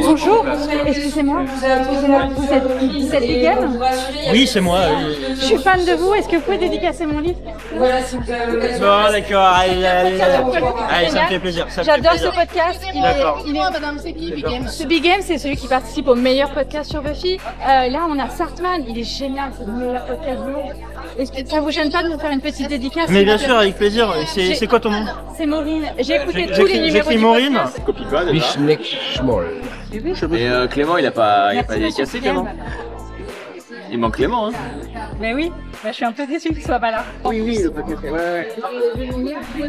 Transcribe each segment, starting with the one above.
Bonjour, excusez-moi, vous êtes vegan? Oui, c'est moi. Je suis fan de vous, est-ce que vous pouvez dédicacer mon livre? Bon, d'accord, allez, ça me fait plaisir. J'adore ce podcast. Madame, c'est qui Big Game? Ce Big Game, c'est celui qui participe au meilleur podcast sur Buffy. Là, on a Sartman, il est génial, c'est le meilleur podcast du monde. Est-ce que ça vous gêne pas de nous faire une petite dédicace? Mais bien sûr, avec plaisir. C'est quoi ton nom? C'est Maureen. J'ai écouté tous les numéros J'écris du Maureen. podcast. Copie quoi déjà? Et Clément, il a pas dédicacé Clément? Il manque Clément, hein? Mais oui, je suis un peu déçue qu'il soit pas là. Oui, le podcast, ouais.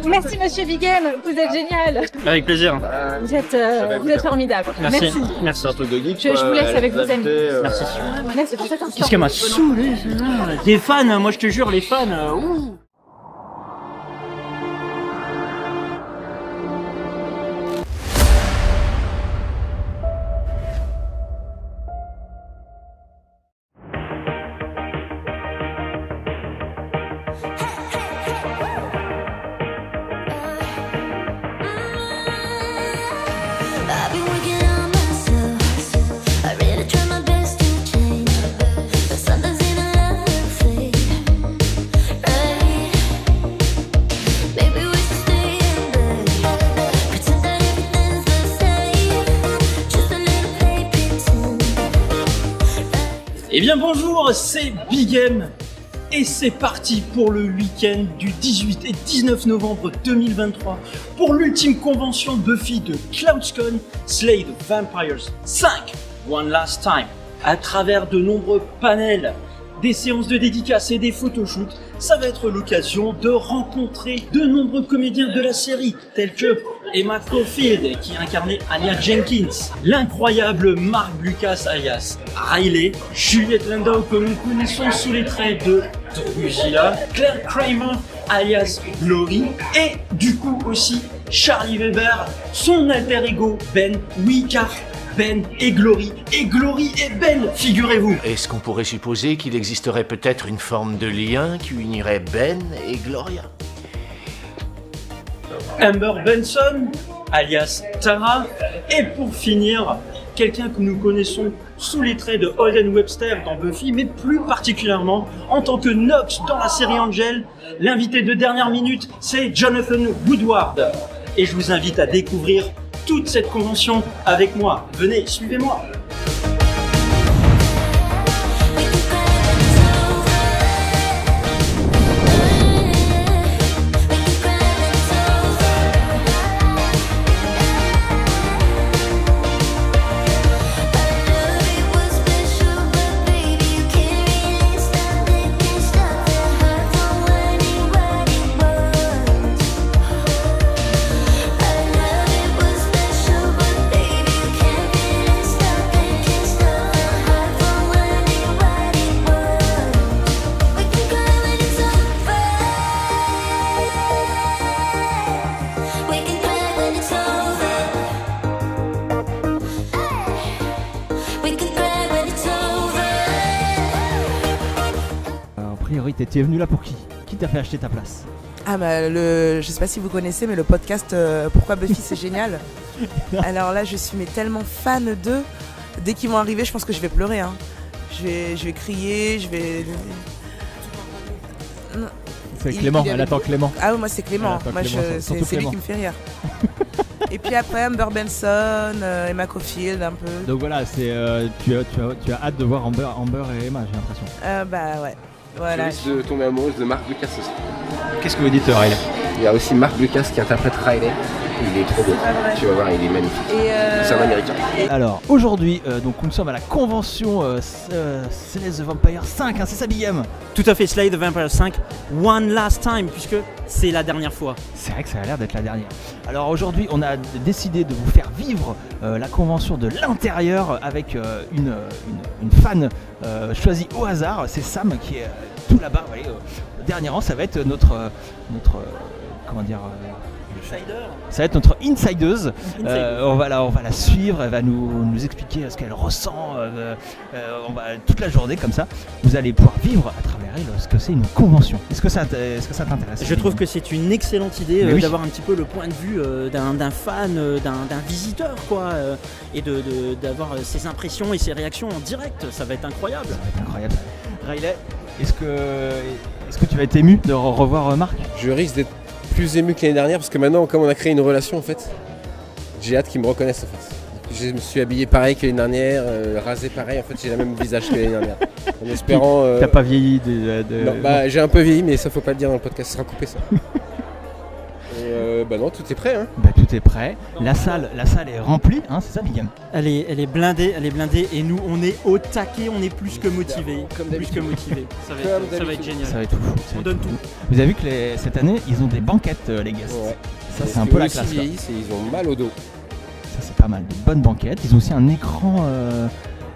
Merci Monsieur Big Game, vous êtes génial. Avec plaisir. Vous êtes formidable. Merci. Un truc de geek. Je vous laisse avec vos amis. Merci. Merci pour cet instant. Qu'est-ce qu'elle m'a saoulé, celle-là. Des fans, moi je te jure, les fans. Ouh. Eh bien bonjour, c'est Big Game et c'est parti pour le week-end du 18 et 19 novembre 2023 pour l'ultime convention Buffy de CloudCon Slay the Vampires 5 One Last Time. À travers de nombreux panels, des séances de dédicaces et des photoshoots, ça va être l'occasion de rencontrer de nombreux comédiens de la série, tels que Emma Caulfield qui incarnait Anya Jenkins, l'incroyable Mark Lucas alias Riley, Juliette Landau que nous connaissons sous les traits de Drusilla, Claire Kramer alias Glory et du coup aussi Charlie Weber, son alter ego Ben. Oui car Ben et Glory et Ben, figurez-vous. Est-ce qu'on pourrait supposer qu'il existerait peut-être une forme de lien qui unirait Ben et Gloria? Amber Benson, alias Tara, et pour finir, quelqu'un que nous connaissons sous les traits de Holden Webster dans Buffy, mais plus particulièrement en tant que Nox dans la série Angel. L'invité de dernière minute, c'est Jonathan Woodward. Et je vous invite à découvrir toute cette convention avec moi. Venez, suivez-moi. Tu es venu là pour qui? Qui t'a fait acheter ta place? Ah bah je sais pas si vous connaissez mais le podcast Pourquoi Buffy c'est génial. Alors là je suis tellement fan d'eux. Dès qu'ils vont arriver je pense que je vais pleurer hein. Je vais crier, je vais... C'est Clément, elle attend Clément. Ah oui moi c'est Clément, c'est lui qui me fait rire. Et puis après Amber Benson, Emma Caulfield un peu. Donc voilà, tu as hâte de voir Amber et Emma j'ai l'impression. Bah ouais. Voilà. Je risque de tomber amoureuse de Mark Lucas aussi. Qu'est-ce que vous dites Riley? Il y a aussi Mark Lucas qui interprète Riley. Il est trop beau. Tu vas voir, il est magnifique. C'est un américain. Alors aujourd'hui, donc nous sommes à la convention Slay the Vampire 5, hein, c'est ça Big Game? Tout à fait, Slay the Vampire 5 One Last Time, puisque c'est la dernière fois. C'est vrai que ça a l'air d'être la dernière. Alors aujourd'hui, on a décidé de vous faire vivre la convention de l'intérieur avec une fan choisie au hasard. C'est Sam qui est tout là-bas. Vous voyez, le dernier rang, ça va être notre comment dire, Ça va être notre insideuse. On va la suivre, elle va nous expliquer ce qu'elle ressent toute la journée comme ça. Vous allez pouvoir vivre à travers elle ce que c'est une convention. Est-ce que ça t'intéresse? Je trouve que c'est une excellente idée d'avoir un petit peu le point de vue d'un fan, d'un visiteur, quoi, et d'avoir ses impressions et ses réactions en direct. Ça va être incroyable. Ça va être incroyable. Riley, est-ce que tu vas être ému de revoir Marc? Je risque d'être plus ému que l'année dernière parce que maintenant, comme on a créé une relation, en fait, j'ai hâte qu'ils me reconnaissent, en fait. Je me suis habillé pareil que l'année dernière, rasé pareil, en fait j'ai le même visage que l'année dernière. En espérant. T'as pas vieilli Non, bah j'ai un peu vieilli, mais ça faut pas le dire dans le podcast, ça sera coupé ça. Et bah non, tout est prêt. Hein. Bah tout est prêt. La salle est remplie, hein, c'est ça, Bigam? Elle est blindée, et nous on est au taquet, on est plus que motivés. Ça va être génial. Ça va être fou. On donne tout. Vous avez vu que cette année ils ont des banquettes, les guests. Ouais. Ça c'est un peu la classe. Ils vieillissent et ils ont mal au dos. Ça c'est pas mal, des bonnes banquettes. Ils ont aussi un écran,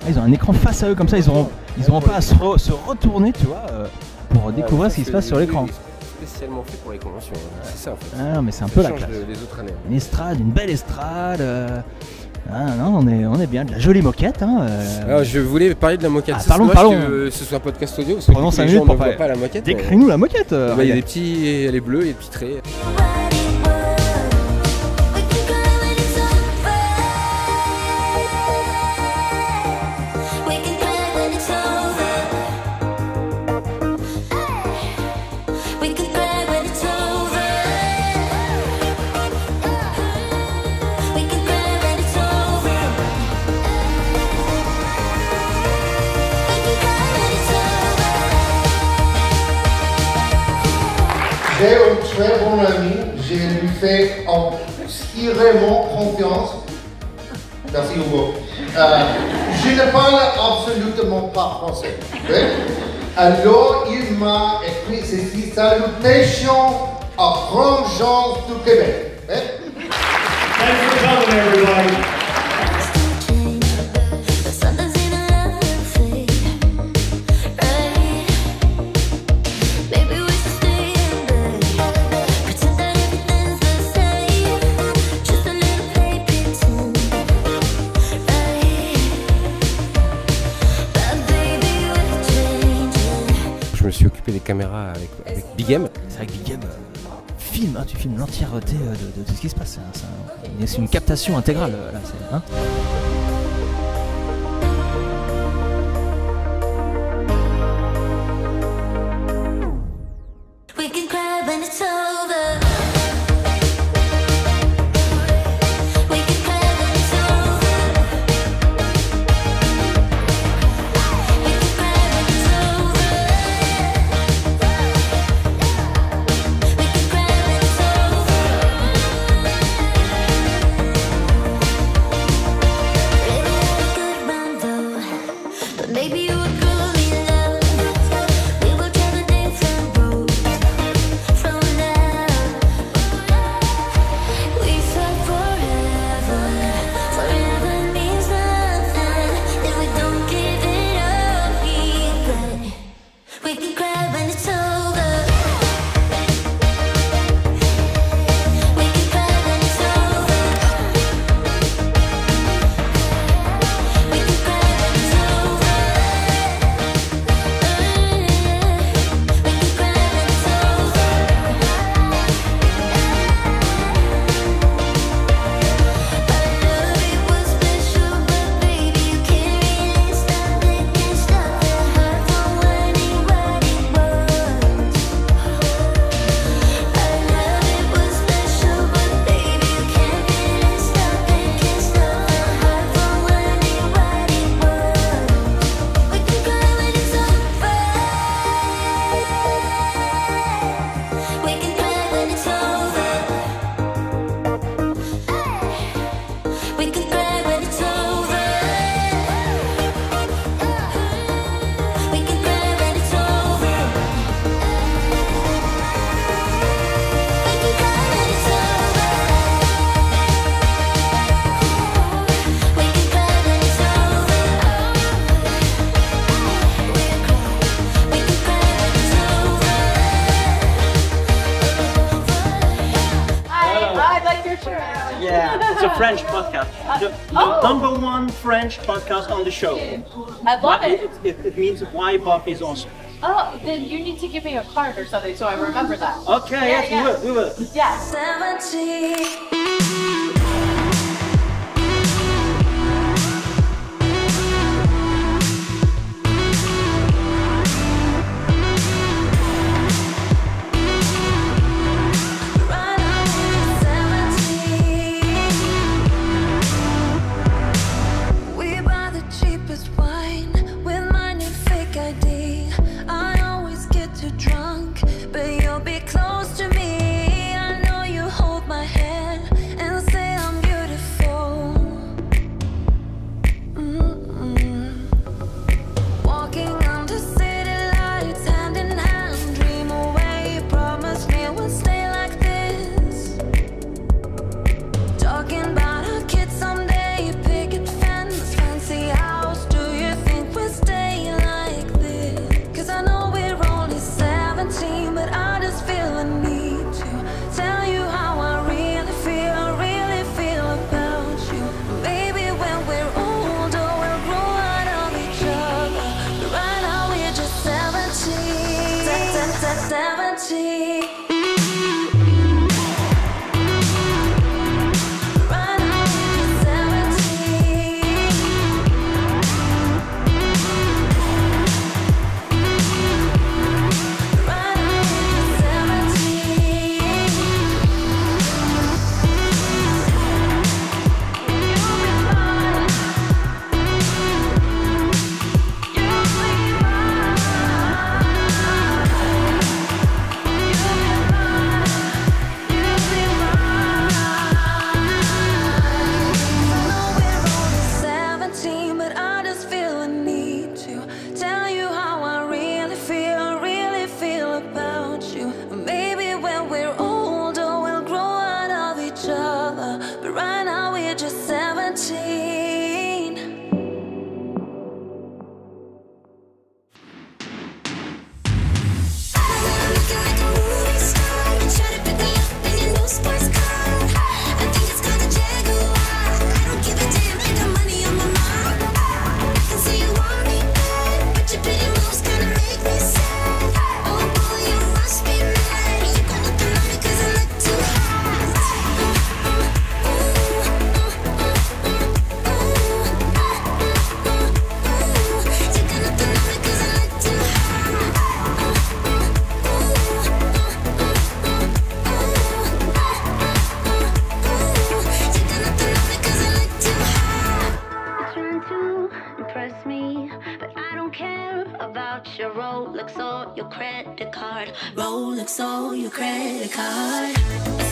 ils ont un écran face à eux comme ça. Ils auront pas à se retourner, tu vois, pour découvrir ce qui se passe sur l'écran. Spécialement fait pour les conventions, c'est ça en fait. Ah non, mais c'est un peu la classe. Les autres années. Une estrade, une belle estrade. Non, on est bien, de la jolie moquette. Hein, Alors, je voulais parler de la moquette. Parlons. Que ce soit podcast audio, parce que les gens ne voient pas la moquette. Décris-nous la moquette. Il y a des petits, elle est bleue, il y a des petits traits. J'ai un très bon ami, je lui fais entièrement confiance. Merci Hugo. Je ne parle absolument pas français. Okay? Alors il m'a écrit ceci, salutations à grand gens du Québec. Okay? Thanks for coming, everybody. Je me suis occupé des caméras avec Big M. C'est avec Big M. Tu filmes l'entièreté de ce qui se passe. C'est une captation intégrale. Là, hein. podcast. The number one French podcast on the show. I love it. It means why Buff is awesome. Oh, then you need to give me a card or something so I remember that. Okay, Yeah, yes, we will. Yeah. 17. Rolex on your credit card.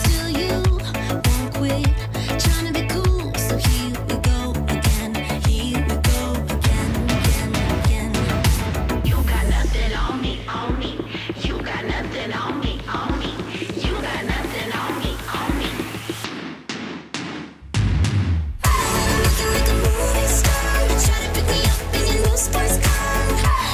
Still you won't quit trying to be cool, so here we go again. Here we go again. You got nothing on me, on me. You got nothing on me, on me. You got nothing on me, on me. Looking like a movie star, you try to pick me up in your new sports car.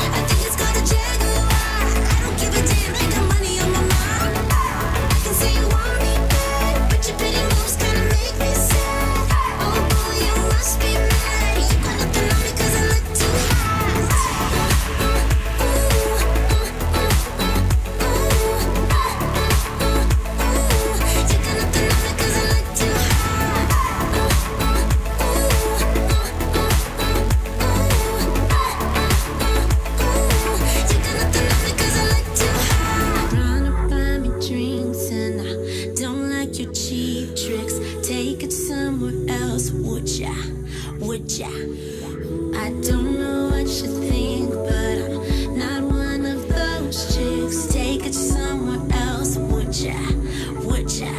I think it's called a Jaguar. I don't give a damn, I got money on my mind. I can see you want me bad, but your pretty moves kinda make me sad. Oh boy, you must be mad. You got nothing on me 'cause I look too hot. You got nothing on me 'cause I look too hot. You got nothing on me 'cause I look too hot. Trying to buy me drinks and I don't like your cheap tricks. Take it somewhere else, would ya? Would ya? I don't know what you think, but I'm not one of those chicks. Take it somewhere else, would ya? Would ya?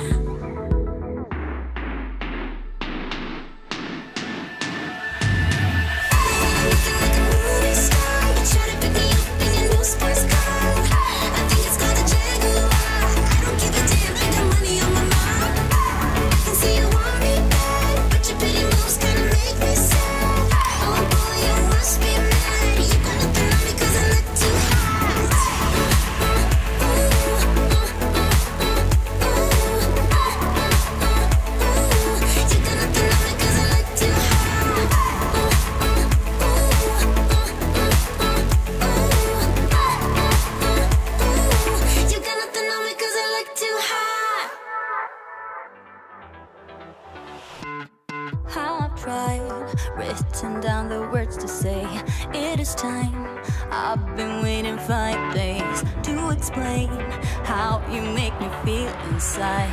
Looking like a movie star, you try to pick me up in your new sports car. I think it's called a Jaguar. I don't give a damn, I got money on my mind. I can see you want me bad, but your pretty moves kinda make me sad. Oh boy, you must be mad. You got nothing cried, written down the words to say it is time. I've been waiting 5 days to explain how you make me feel inside.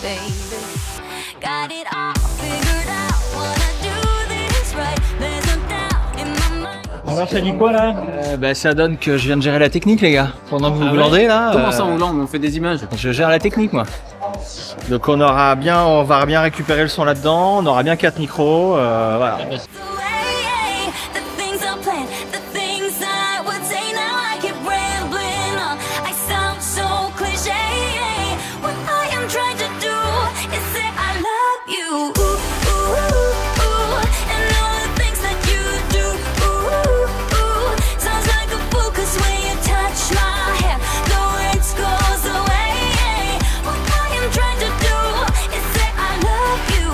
Baby, got it all figured out, wanna do this right, there's no doubt in my mind. Alors ça dit quoi là? Ça donne que je viens de gérer la technique, les gars. Pendant que vous glandez là. Comment ça on glande? On fait des images. Je gère la technique, moi. Donc on va bien récupérer le son là-dedans. On aura bien 4 micros. Voilà. The things I planned, the things I would say, now I keep rambling on. I sound so cliche. What I am trying to do is say I love you. Ooh, ooh, ooh, and all the things that you do. Ooh, ooh, sounds like a fool 'cause when you touch my hair, the words goes away. What I am trying to do is say I love you.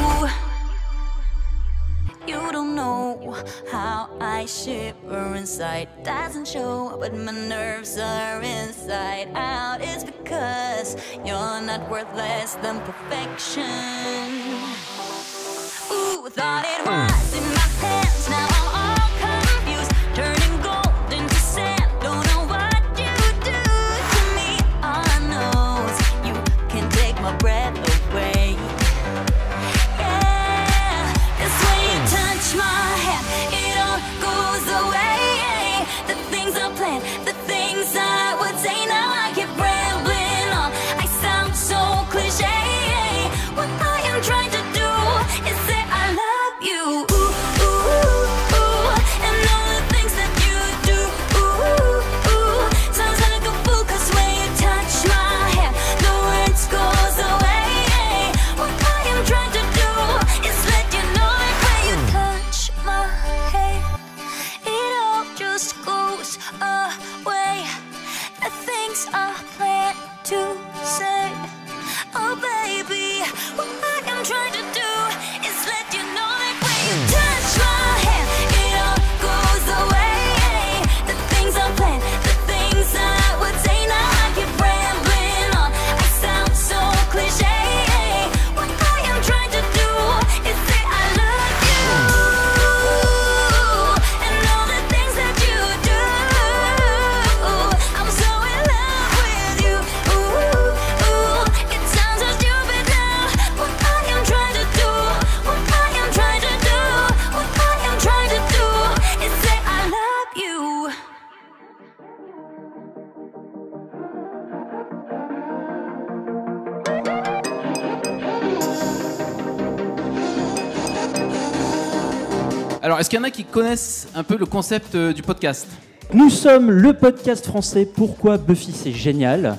You don't know how I shiver inside. Doesn't show, but my nerves are inside out. It's because you're not worth less than perfection. Ooh, thought it was in my hands, now I'm all confused. Turning gold into sand, don't know what you do to me. All I know is you can take my breath away. Yeah, 'cause when you touch my hand, it all goes away. The things I planned, the things I would say, now I keep rambling on. I sound so cliche. What I am trying to do is say I love you. Ooh, ooh, ooh, and all the things that you do. Ooh, ooh, sounds like a fool 'cause when you touch my hair, the words goes away. What I am trying to do is let you know that when you touch my hair, it all just goes away. The things I plan to say, oh baby, what I am trying to do is let you know that when you touch my hair, it all goes away. The things I plan, the things I would say, now I keep rambling on. I sound so cliche. What I am trying to do is say I love you, and all the things that you do. I'm so in love with you. Ooh, ooh, it sounds so stupid now. What I am trying to do, what I am trying to do, what I am trying to do is say I love you. Alors, est-ce qu'il y en a qui connaissent un peu le concept du podcast? Nous sommes le podcast français Pourquoi Buffy c'est génial.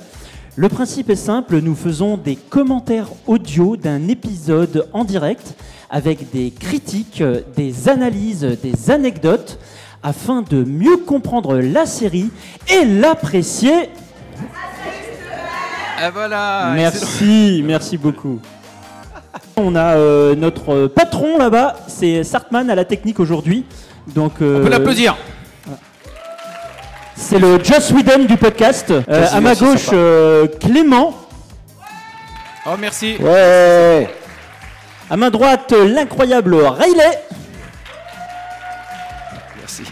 Le principe est simple, nous faisons des commentaires audio d'un épisode en direct avec des critiques, des analyses, des anecdotes afin de mieux comprendre la série et l'apprécier. Ah voilà. Merci, merci beaucoup. On a notre patron là-bas, c'est Sartman à la technique aujourd'hui. Donc, On peut l'applaudir. C'est le Joss Whedon du podcast. À ma gauche, Clément. Oh merci. Ouais. À ma droite, l'incroyable Riley. Merci.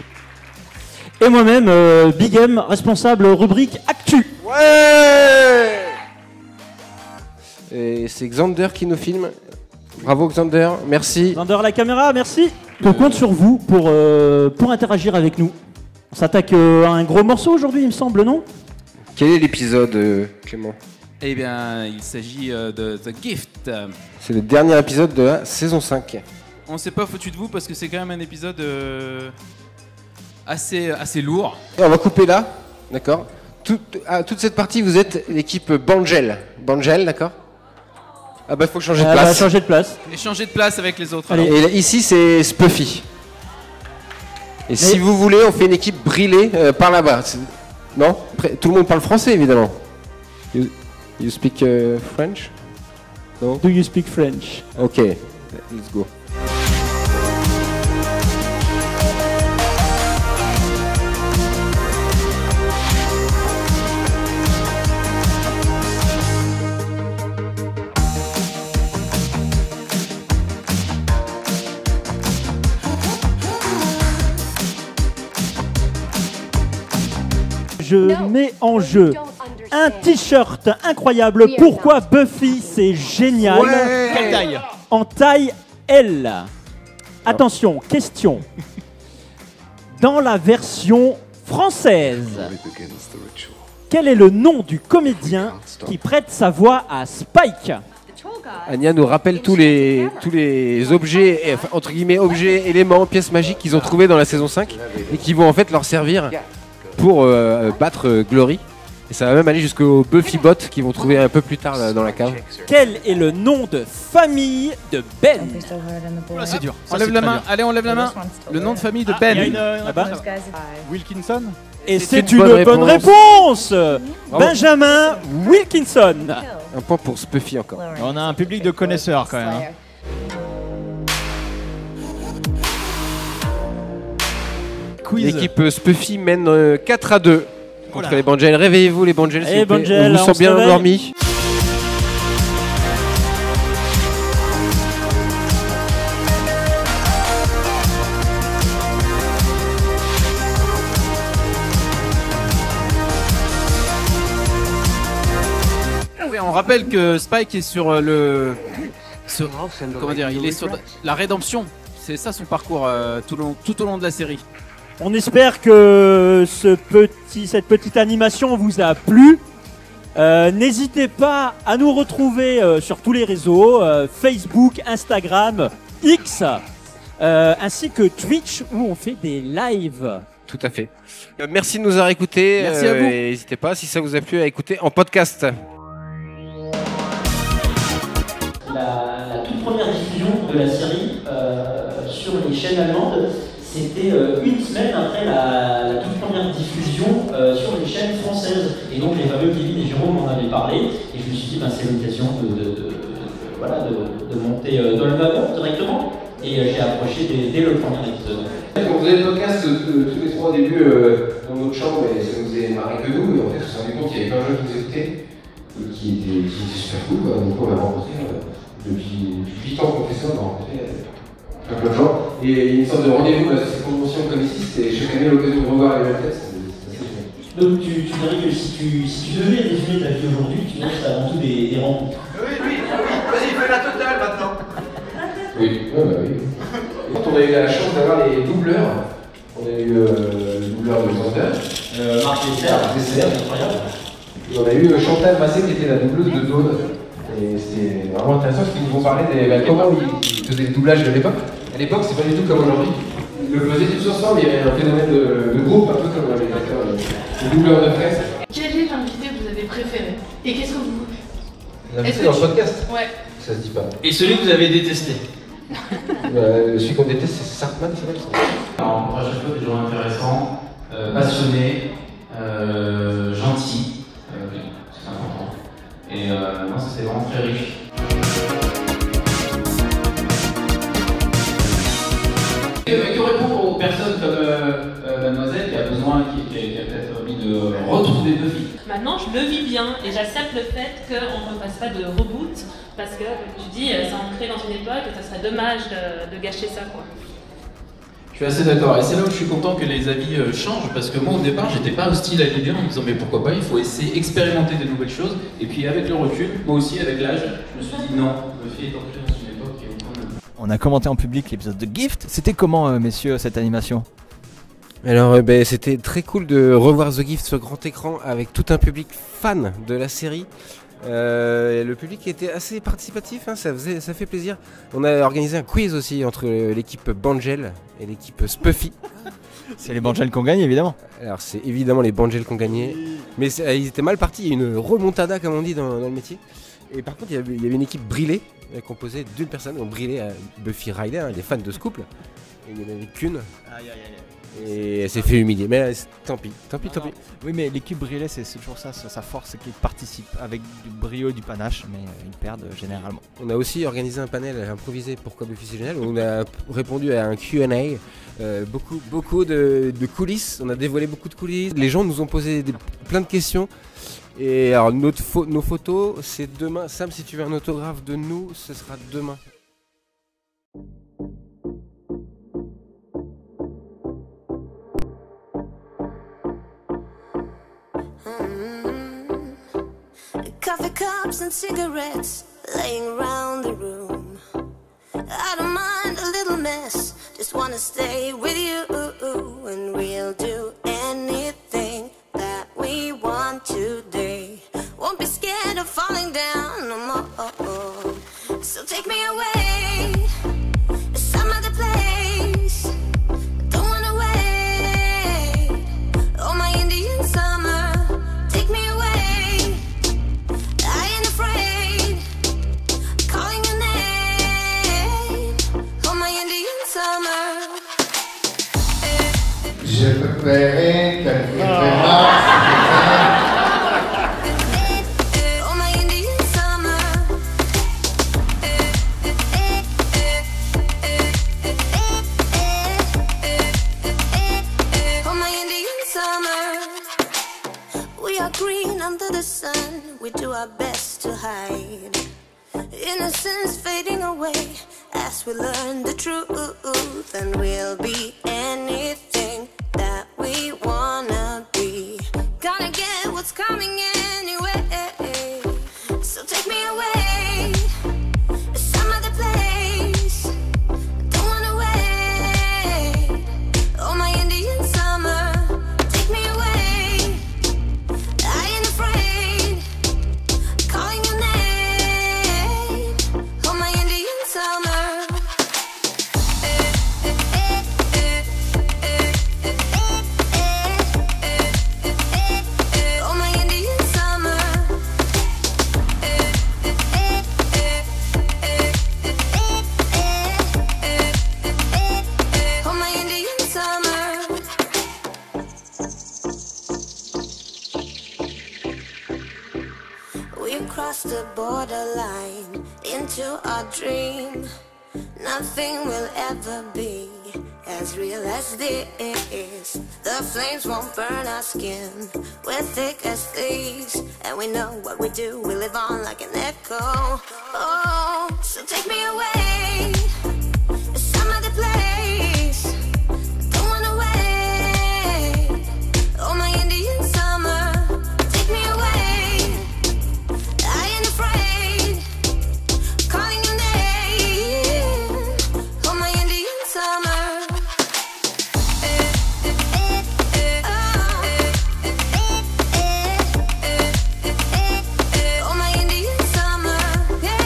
Et moi-même, Big M, responsable rubrique Actu. Ouais. Et c'est Xander qui nous filme. Bravo Xander, merci. Xander à la caméra, merci. On compte sur vous pour interagir avec nous. On s'attaque à un gros morceau aujourd'hui, il me semble, non? Quel est l'épisode, Clément? Eh bien, il s'agit de The Gift. C'est le dernier épisode de la saison 5. On s'est pas foutu de vous parce que c'est quand même un épisode assez lourd. Et on va couper là, d'accord. Toute cette partie, vous êtes l'équipe Bangel. Bangel, d'accord. Ah bah il faut changer de place. Bah, changer de place. Et changer de place avec les autres. Allez. Et là, ici c'est Spuffy. Et si vous voulez, on fait une équipe brillée par là-bas. Non? Tout le monde parle français évidemment. You speak French? No? Do you speak French? Ok, let's go. je mets en jeu un t-shirt incroyable. Pourquoi Buffy c'est génial. Quelle taille? En taille L. Attention, question. Dans la version française, quel est le nom du comédien qui prête sa voix à Spike? Anya nous rappelle tous les objets, enfin, entre guillemets, objets, éléments, pièces magiques qu'ils ont trouvés dans la saison 5 et qui vont en fait leur servir pour battre Glory. Et ça va même aller jusqu'au Buffy Bot qu'ils vont trouver un peu plus tard là, dans la cave. Quel est le nom de famille de Ben? Là, c'est dur. On lève la main. Allez, on lève la main. Le nom de famille de Ben. Il y a une Wilkinson. Et c'est une bonne réponse. Benjamin Wilkinson. Un point pour Spuffy encore. On a un public de connaisseurs quand même. Hein. Quiz. L'équipe Spuffy mène 4-2 contre les Bangels. Réveillez-vous les Bangels, s'il vous plaît. Bangels, on vous sent bien endormis. On rappelle que Spike est sur le... comment dire, il est sur la rédemption. C'est ça son parcours tout au long de la série. On espère que cette petite animation vous a plu. N'hésitez pas à nous retrouver sur tous les réseaux, Facebook, Instagram, X, ainsi que Twitch où on fait des lives. Tout à fait. Merci de nous avoir écoutés. Merci à vous. N'hésitez pas, si ça vous a plu, à écouter en podcast. La toute première diffusion de la série sur les chaînes allemandes, c'était une semaine après la toute première diffusion sur les chaînes françaises. Et donc les fameux Kevin et Jérôme en avaient parlé. Et je me suis dit, c'est l'occasion de monter dans le wagon directement. Et j'ai approché dès le premier épisode. On faisait le podcast tous les trois au début dans notre chambre et ça nous faisait marrer que nous. Et en fait, on s'est rendu compte qu'il y avait plein de gens qui nous écoutaient et qui étaient super cool. Quoi. Donc on a rencontré depuis 8 ans qu'on fait ça, on a rencontré plein de gens. Et il y a une sorte de rendez-vous à cette convention comme ici, c'est chaque année l'occasion de revoir les mêmes têtes. Donc tu dirais que si tu devais résumer ta vie aujourd'hui, tu dirais que c'est avant tout des rencontres. Oui, vas-y, fais la totale maintenant. Oui, oui. On a eu la chance d'avoir les doubleurs. On a eu le doubleur de Sander. Marc Dessert, incroyable. Et on a eu Chantal Massé qui était la doubleuse de Dawn. Et c'était vraiment intéressant parce qu'ils nous ont parlé de comment ils faisaient le doublage de l'époque. À l'époque, c'est pas du tout comme aujourd'hui. Ils le faisaient tous ensemble, il y avait un phénomène de groupe, un peu comme les acteurs, les doubleurs de presse. Quel est l'invité que vous avez préféré? Et qu'est-ce que vous... L'invité dans le podcast? Ouais. Ça se dit pas. Et celui que vous avez détesté? Celui qu'on déteste, c'est Sartman, c'est vrai. Alors, moi, je trouve des gens intéressants, passionnés, gentils, c'est important. Et non, c'était vraiment très riche. Que répondre aux personnes comme Mademoiselle qui a besoin, qui a peut-être envie de retrouver Buffy? Maintenant, je le vis bien et j'accepte le fait qu'on ne refasse pas de reboot parce que, comme tu dis, c'est ancré dans une époque et ça serait dommage de gâcher ça, quoi. Je suis assez d'accord, et c'est là où je suis content que les avis changent, parce que moi au départ j'étais pas hostile à l'idée en me disant mais pourquoi pas, il faut essayer, expérimenter des nouvelles choses, et puis avec le recul, moi aussi avec l'âge, je me suis dit non, Buffy est ancré dans une époque et On a commenté en public l'épisode de Gift, c'était comment messieurs cette animation? Alors c'était très cool de revoir The Gift sur grand écran avec tout un public fan de la série. Le public était assez participatif, hein, ça fait plaisir. On a organisé un quiz aussi entre l'équipe Bangel et l'équipe Spuffy. C'est les Bangels qui ont gagné évidemment. Alors c'est évidemment les Bangels qui ont gagné, mais ils étaient mal partis, il y a une remontada comme on dit dans le métier. Et par contre il y avait une équipe brillée composée d'une personne, donc brillée à Buffy Riley, hein, les fans de ce couple. Et il n'y en avait qu'une. Et elle s'est fait humilier, mais tant pis. Oui, mais l'équipe brillée, c'est toujours ça, sa force, c'est qu'ils participent avec du brio et du panache, mais ils perdent généralement. On a aussi organisé un panel improvisé Pourquoi Buffy c'est génial, où on a répondu à un Q&A, beaucoup de coulisses, on a dévoilé beaucoup de coulisses, les gens nous ont posé plein de questions. Et alors nos photos, c'est demain. Sam, si tu veux un autographe de nous, ce sera demain. Coffee cups and cigarettes laying around the room. I don't mind a little mess, just wanna stay with you. And we'll do anything that we want today. Won't be scared of falling down no more. So take me away to some other place. Don't wanna wait. Oh, my Indian summer, take me away. I ain't afraid, calling your name. Oh, my Indian summer. Je me plairais qu'elle fait mal. Oh, my Indian summer. Oh, my Indian summer. We are green under the sun. We do our best to hide innocence fading away as we learn the truth. And we'll be anything that we wanna be. Gotta get what's coming anyway. So take me away to some other place. Don't wanna wait. Oh, my Indian summer, take me away. I ain't afraid, calling your name. Oh, my Indian summer. Oh, my Indian summer. Oh, my Indian summer. We've crossed the borderline into our dream. Nothing will ever be as real as this. The flames won't burn our skin. We're thick as thieves, and we know what we do. We live on like an echo. Oh, so take me away to some other place. Don't wanna wait. Oh, my Indian summer, take me away. I ain't afraid, calling your name. Oh, my Indian summer. Oh, my Indian summer, yeah.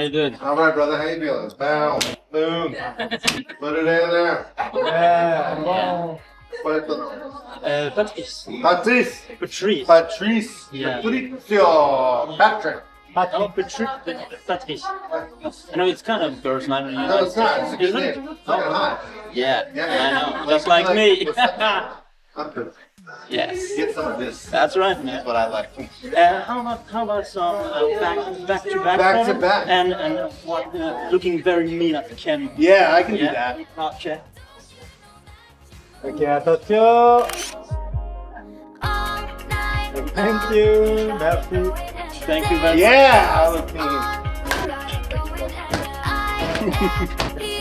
you doing? All right, brother. How you feeling? Bow. Boom. Put it in there. Yeah. Patrice. Patrice. Patrice. Patrice. Yeah. Patricio. Patrick. Patrice. I know it's kind of personal. No, it's not. It's a good name. It's not hot. Yeah, Yeah. I know. Just like me. Okay. Yes. Get some of this. That's right, man. That's what I like. How about some back to back? Back to back. And what looking very mean at the camera. Yeah, I can do that. Okay. Ok, attention. Thank you. Merci. Thank you very much. Yeah.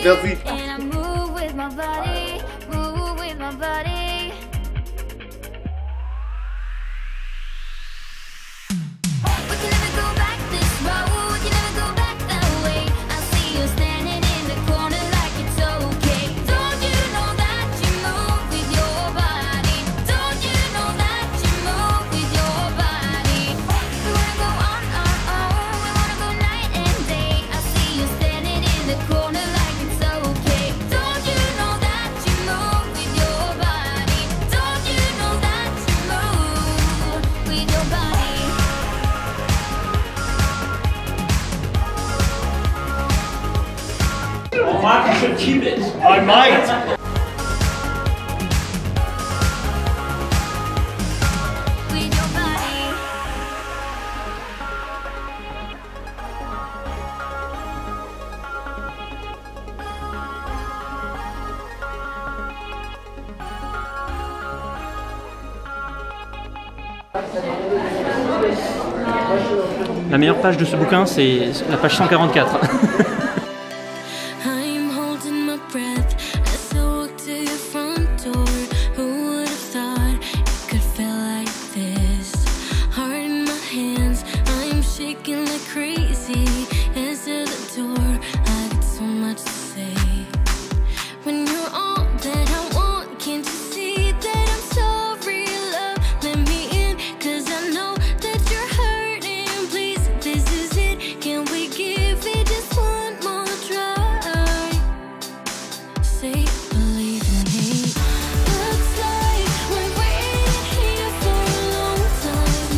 Filthy. And I move with my body, move with my body. We can never go back this road, you never go back that way. I see you standing in the corner like it's okay. Don't you know that you move with your body? Don't you know that you move with your body? We wanna go on, we wanna go night and day. I see you standing in the corner like it's okay. Don't you know that you move with your body? Don't you know that you move with your body? Oh, Mark, you should keep it. I might. With your body. La meilleure page de ce bouquin, c'est la page 144. I'm holding my breath as I walk to your front door. Who would have thought it could feel like this? Heart in my hands, I'm shaking like crazy. Answer the door, I got so much to say. When you're all that I want, can't you see that I'm sorry, love? Let me in, 'cause I know that you're hurting. Please, this is it. Can we give it just one more try? Say, believe in me. Looks like we're waiting here for a long time.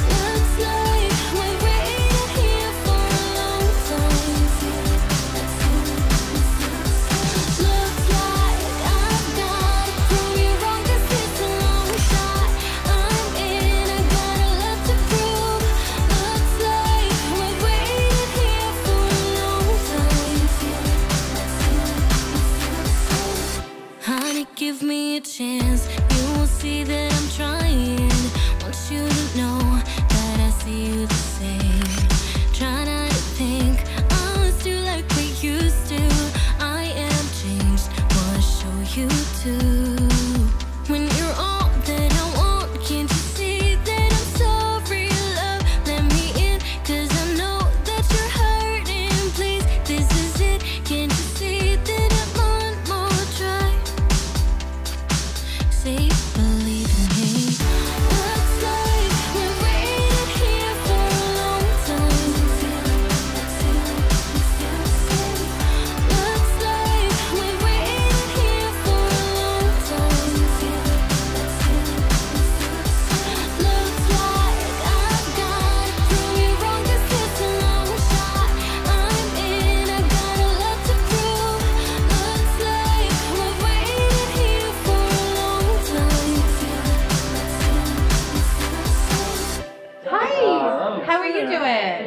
Looks like we're waiting here for a long time. Looks like I've got to prove you wrong, 'cause it's a long shot. I'm in, I got a lot to prove. Looks like we're waiting here for a long time. Honey, give me a chance. You will see that I'm trying. Want you to know that I see you the same. Try not to think us do like we used to. I am changed, wanna show you too. When you're all that I want, can't you see that I'm sorry, love? Let me in, 'cause I know that you're hurting. Please, this is it. Can't you see that I want more try? Say, believe in me. Looks like we're waiting here for a long time. Looks like we're waiting here for a long time. Looks like I've got to prove you wrong, 'cause it's a long shot. I'm in, I got a lot to prove. Looks like we're waiting here for a long time. Hi, how are you doing?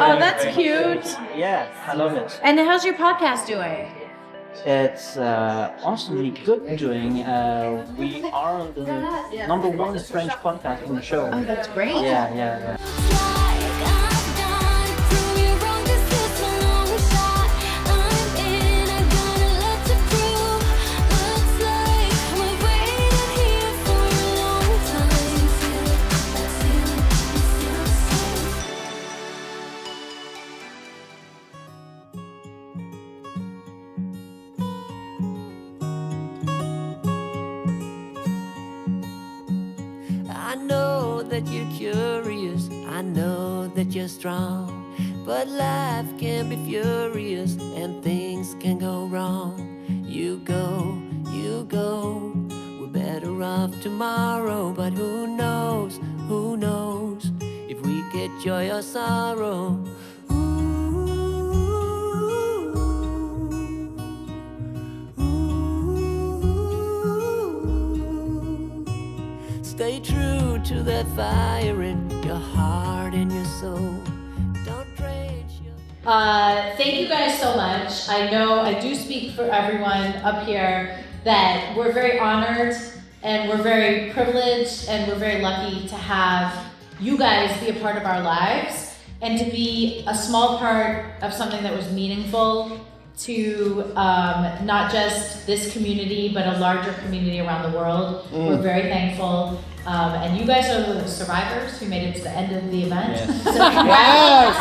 Oh, that's cute. Yeah, I love it. And how's your podcast doing? It's awesomely good doing. We are the #1 French podcast on the show. Oh, that's great. Yeah. Prove you wrong, 'cause it's a long shot. I'm in, I got a lot to prove. Looks like we're waiting here for a long time. I know that you're curious, I know that you're strong. But life can be furious and things can go wrong. You go, we're better off tomorrow. But who knows if we get joy or sorrow. Stay true to that fire in your heart and your soul. Don't drench your... Thank you guys so much. I know I do speak for everyone up here that we're very honored and we're very privileged and we're very lucky to have you guys be a part of our lives and to be a small part of something that was meaningful to not just this community, but a larger community around the world. We're very thankful. And you guys are the survivors who made it to the end of the event. Yes. So congrats.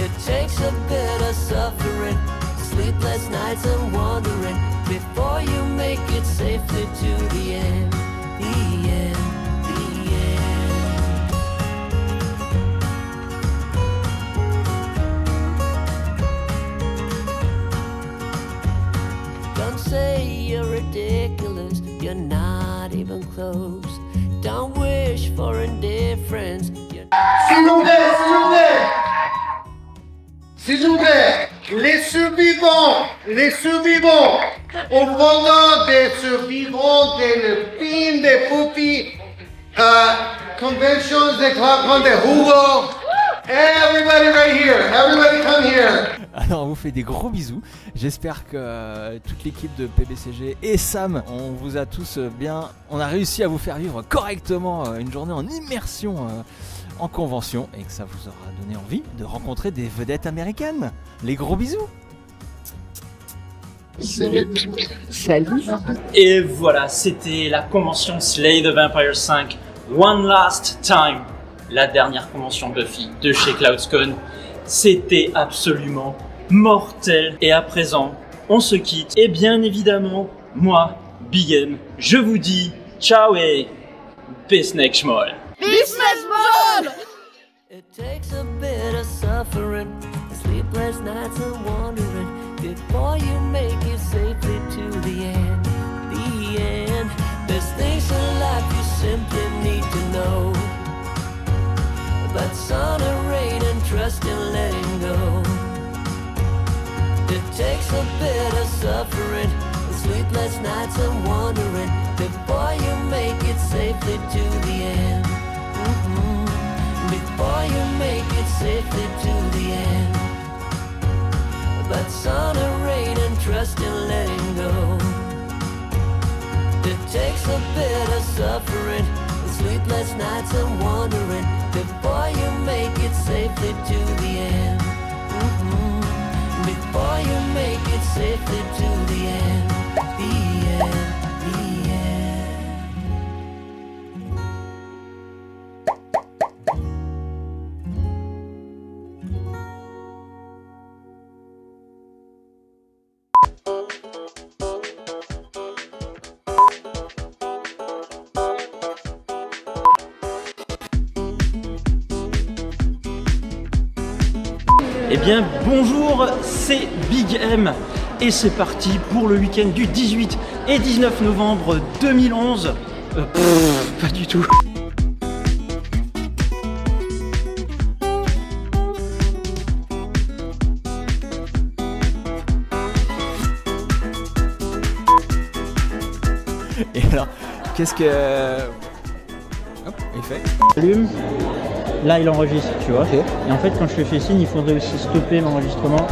It takes a bit of suffering, sleepless nights and wandering, before you make it safely to the end, the end, the end. Don't say you're ridiculous, you're not even close. Don't wish for indifference. S'il vous plaît, s'il vous plaît. S'il vous plaît, les survivants, au volant des survivants de film de Pupi, conventions de Club de Hugo. Everybody right here, everybody come here. Alors on vous fait des gros bisous. J'espère que toute l'équipe de PBCG et Sam, on vous a tous bien... On a réussi à vous faire vivre correctement une journée en immersion en convention et que ça vous aura donné envie de rencontrer des vedettes américaines. Les gros bisous. Salut. Et voilà, c'était la convention Slay the Vampire 5 One Last Time, la dernière convention Buffy de chez CloudScone. C'était absolument mortel. Et à présent, on se quitte. Et bien évidemment, moi, Big M, je vous dis ciao et Bisneck Schmoll. Business ball! It takes a bit of suffering, sleepless nights and wandering, before you make it safely to the end, the end. There's things in life you simply need to know, but sun and rain and trust in letting go. It takes a bit of suffering, sleepless nights and wandering, before you make it safely to the end. Before you make it safely to the end. But sun and rain and trust in letting go. It takes a bit of suffering, sleepless nights and wandering, before you make it safely to the end. Before you make it safely to the end. The end, the end. Eh bien bonjour, c'est Big M et c'est parti pour le week-end du 18 et 19 novembre 2011. Pas du tout. Et alors, qu'est-ce que... Hop, il fait. Allume. Là, il enregistre, tu vois. Okay. Et en fait, quand je te fais signe, il faudrait aussi stopper l'enregistrement.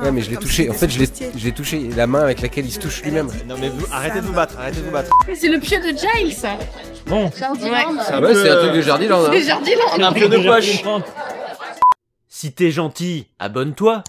Ouais, mais je l'ai touché. En fait, je l'ai touché. La main avec laquelle il se touche lui-même. Non, mais vous, arrêtez de vous battre. Arrêtez de vous battre. C'est le pieu de Giles, ça. Bon. Jardiland. Ouais, c'est un truc de Jardiland. C'est Jardiland. Un pieu de poche. Si t'es gentil, abonne-toi.